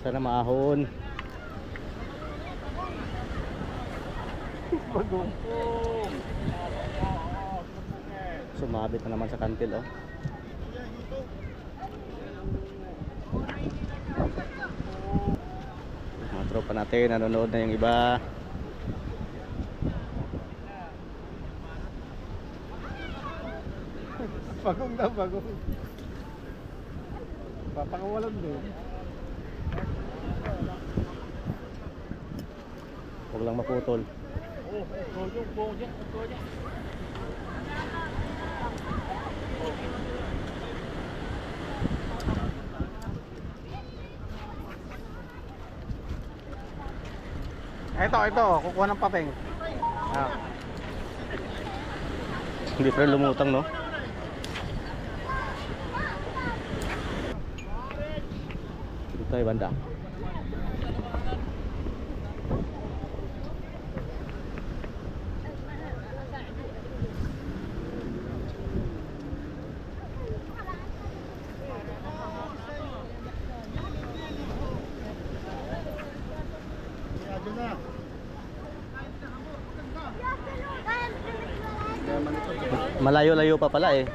Sana maahon. Sumabit na naman sa kantil, oh. Mga tropa natin, nanonood na yung iba. Bagong na, bagong. Papakawalan din. Huwag lang maputol. Ito, kukuha ng papeng. Ah. Hindi pa rin lumutang, no? Dito tayo banda. Malayo-layo pa pala eh.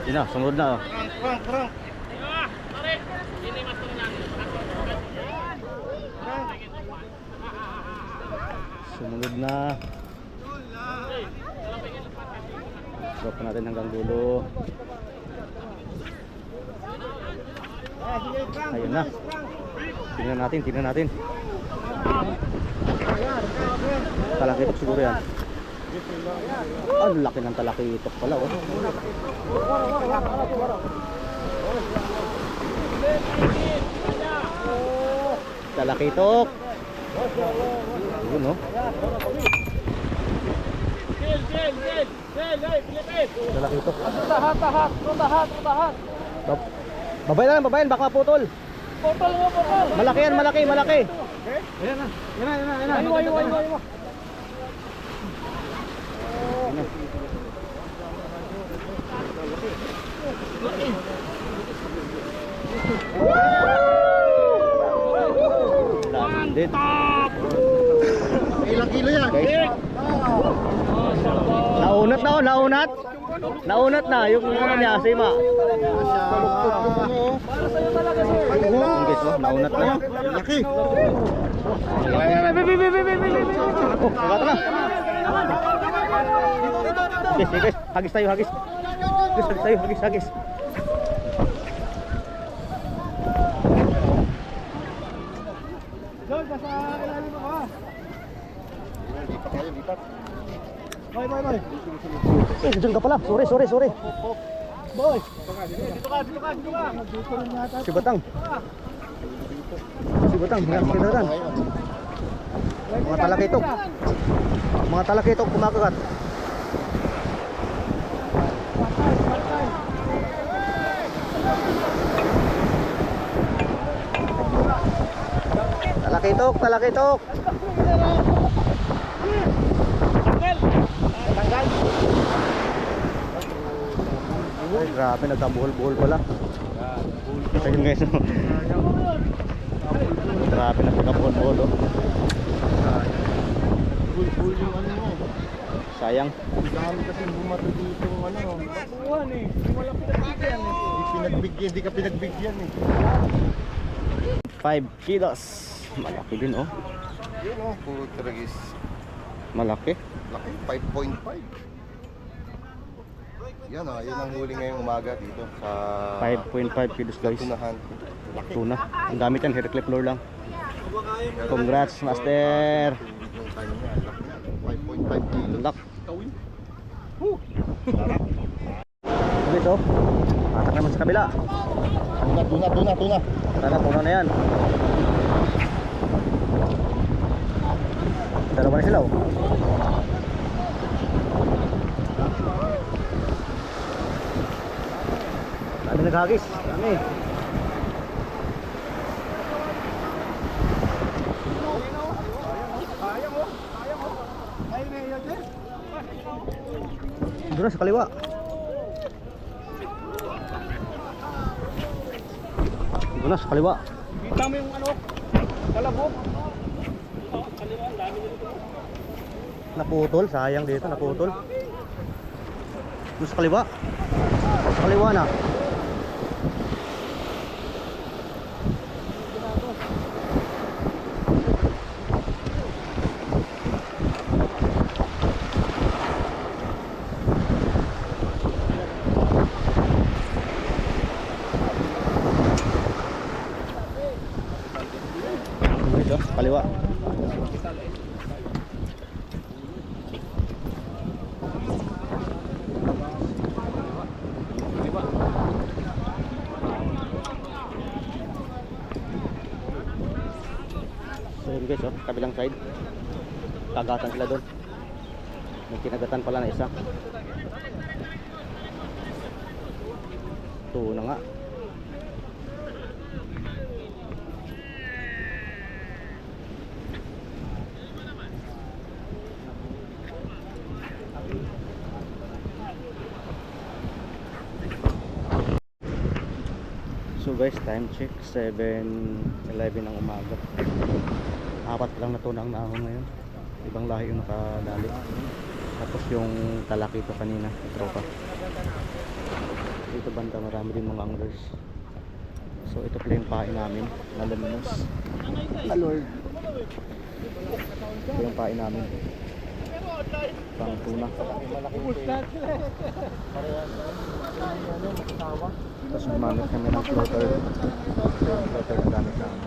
Yun na, sunod na, oh. Sumunod na. Drop natin hanggang dulo. Ayun na. Tingnan natin. Talakitok siguro yan. Ang laki ng talakitok pala, oh. Talakitok. Yun, oh. Talakitok. Tahat. Babayan, baka maputol. Potol mo. Malaki yan, malaki. Ayan na. Ayo. Landit. Ilang kilo yan? Guys. Naunat na yung ano niya, sima. Para sa'yo talaga, sir. Yung guys, oh, naunat na. Laki. Oh, nagata na. Guys, hagis tayo. Hagis. Doon, nasa ilalim ako, ha? Lipat. Boy. Diyan ka pala. Sorry. Boy. Dito ka. Dito rin yata. Si Batang. Kinatan. Mga talakitok kumakagat. Talakitok. Ay, grabe, nagkabuhol-buhol pala. Ayun guys, oh. Grabe, nagkabuhol-buhol, oh. Bull yung ano mo. Sayang. Dami kasi bumato dito ano. Bakuhan eh. Wala pinagbigyan eh. Hindi ka pinagbigyan eh. 5 kilos. Malaki din, oh. Yun oh, puro tragis. Malaki. Laki, 5.5. Yan oh, yun ang huli ngayong umaga dito sa 5.5 kilos guys. tunahan. Tuna. Ang gamit yan, Heraclef lure lang. Congrats, master. Yung kanya, laki. 5.5 kilos. Lak. Dito. Atak naman sa kabila. Tuna. Sana tuna na yan. Dalawa na sila, oh. Dami naghagis. Dami. Ayun na sa kaliwa. Dito na sa kaliwa. Kita mo yung ano, kalabog. Kaliwa, ang dami nito. Naputol, sayang dito, naputol. Dito sa kaliwa. Sa kaliwa na. Dito, sa kaliwa. So yun guys, oh, kabilang side. Kagatan sila doon. May kinagatan pala na isa. Ito na nga. So guys, time check 7:11 ng umaga. Apat lang na to ng naho ngayon. Ibang lahi yung nakadali. Tapos yung talaki ko kanina, tropa. Dito banda marami din mga anglers. So ito pala yung pain namin na luminous. Na Lord. Ito yung pain namin. Pang tuna. Tapos gumamit kami ng floater. Floater na gamit namin.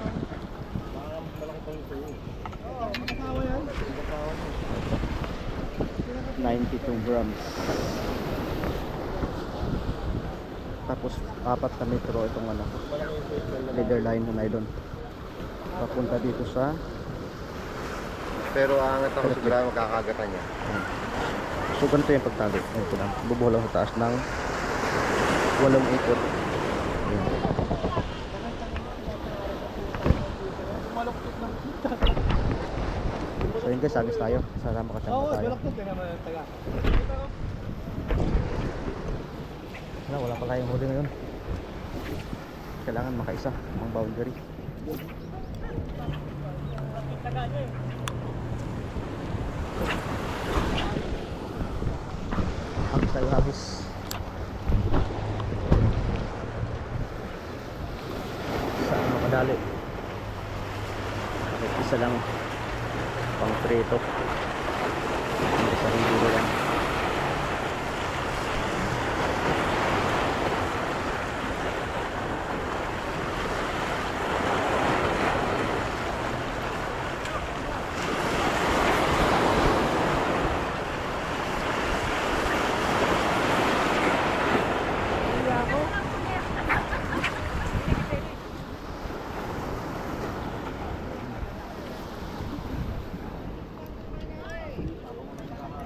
92 grams. Tapos 4 na metro itong ano, leader line na nylon. Papunta dito sa, Pero angat ako sigurado makakagatan niya. so ganito yung pagtali. Ito lang, bubuhol lang sa taas ng 8 ikot. Ayan. So yun guys, agis tayo. Sana makachamba tayo. Wala pa tayong huli ngayon. Kailangan makaisa ang boundary. Agis tayo, agis. Saan makadali? Kahit isa lang pang prito. Hindi sa hindi lang.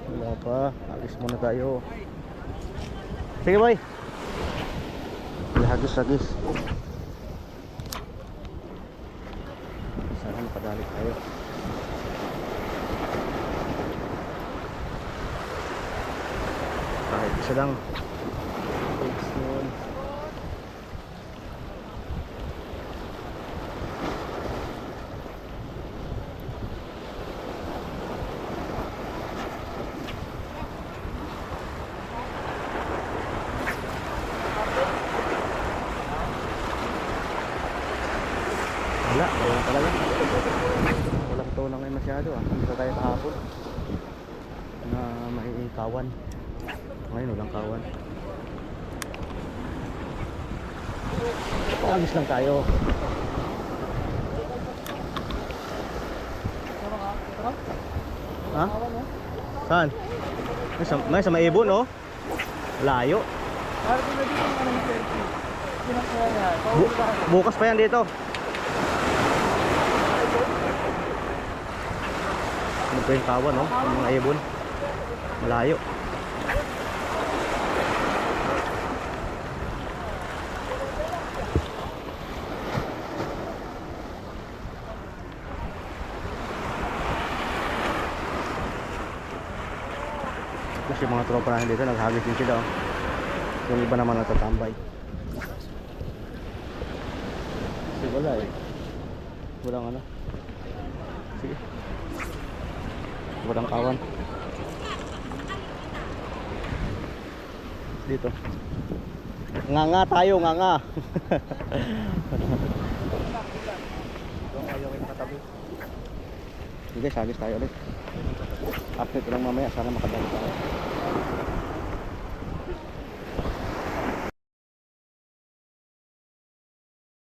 Wala pa, agis muna tayo. Sige boy. Agis. Sana makadali tayo. Kahit isa lang. Thanks yun. Wala talaga. Walang tuna ngayon masyado ah. Hindi tayo kahapon na may kawan. Ngayon walang kawan. Agis lang tayo. Ha? Saan? May sa maibon oh. Layo. Bukas pa yan dito. Ano pa yung kawan no? Yung mga ibon. Malayo. Tapos yung mga tropa natin dito, naghagis din sila. Oh. Yung iba naman natatambay. Kasi wala eh. Walang ano. Sige. Walang kawan. Dito. Nga tayo, nga. Ayaw yung katabi. Sige, sagis tayo ulit. Update lang mamaya, sana makadali tayo.